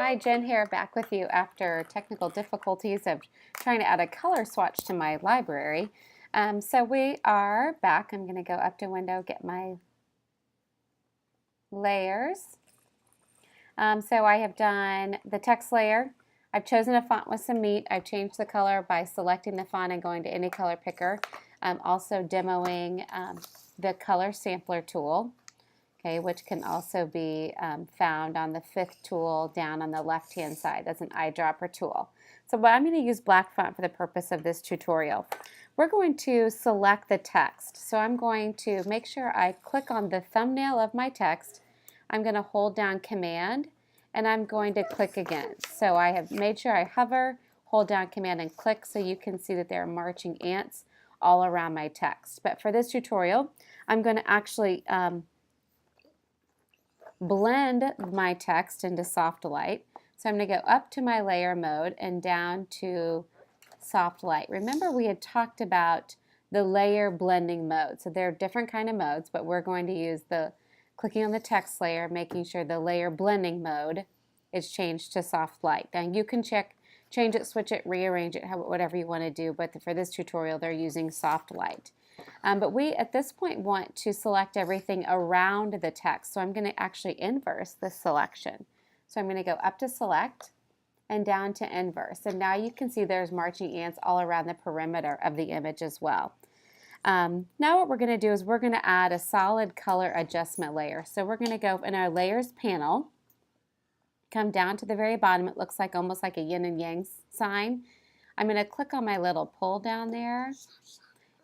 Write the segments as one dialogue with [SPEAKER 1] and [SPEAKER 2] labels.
[SPEAKER 1] Hi, Jen here, back with you after technical difficulties of trying to add a color swatch to my library. So we are back. I'm going to go up to Window, get my layers. So I have done the text layer. I've chosen a font with some meat. I've changed the color by selecting the font and going to any color picker. I'm also demoing the color sampler tool. Okay, which can also be found on the fifth tool down on the left-hand side. That's an eyedropper tool. So I'm going to use black font for the purpose of this tutorial. We're going to select the text. So I'm going to make sure I click on the thumbnail of my text. I'm going to hold down Command, and I'm going to click again. So I have made sure I hover, hold down Command, and click so you can see that there are marching ants all around my text. But for this tutorial, I'm going to actually blend my text into soft light. So I'm going to go up to my layer mode and down to soft light. Remember we had talked about the layer blending mode. So there are different kind of modes, but we're going to use the clicking on the text layer, making sure the layer blending mode is changed to soft light. Now you can change it, switch it, rearrange it, whatever you want to do, but for this tutorial they're using soft light. But we at this point want to select everything around the text. So I'm going to actually inverse the selection. So I'm going to go up to select and down to inverse. And now you can see there's marching ants all around the perimeter of the image as well. Now what we're going to do is we're going to add a solid color adjustment layer. So we're going to go in our layers panel, come down to the very bottom. It looks like almost like a yin and yang sign. I'm going to click on my little pull down there,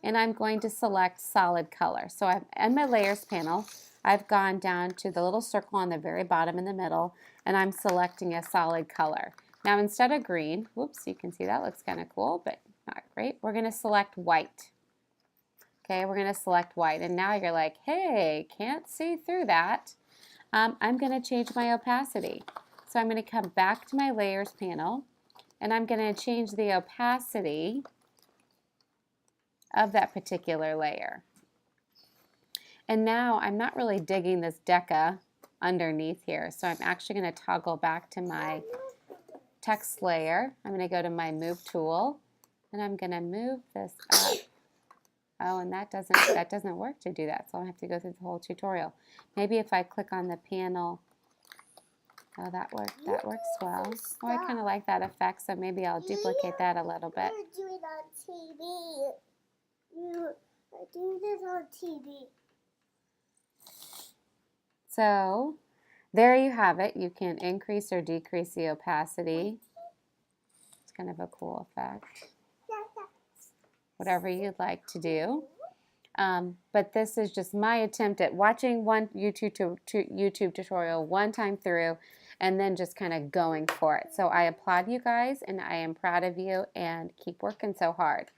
[SPEAKER 1] and I'm going to select solid color. So I'm in my layers panel. I've gone down to the little circle on the very bottom in the middle, and I'm selecting a solid color. Now instead of green, whoops, you can see that looks kind of cool, but not great. We're going to select white. Okay, we're going to select white, and now you're like, hey, can't see through that. I'm going to change my opacity. So I'm going to come back to my layers panel, and I'm going to change the opacity of that particular layer. And now I'm not really digging this deca underneath here, so I'm actually going to toggle back to my text layer. I'm going to go to my move tool, and I'm going to move this up. Oh, and that doesn't work to do that, so I'll have to go through the whole tutorial. Maybe if I click on the panel. Oh, that works well. Oh, I kind of like that effect, so maybe I'll duplicate that a little bit.
[SPEAKER 2] You do it on TV. You do this on TV.
[SPEAKER 1] So there you have it. You can increase or decrease the opacity. It's kind of a cool effect. Whatever you'd like to do. But this is just my attempt at watching one YouTube tutorial one time through and then just kind of going for it. So I applaud you guys, and I am proud of you, and keep working so hard.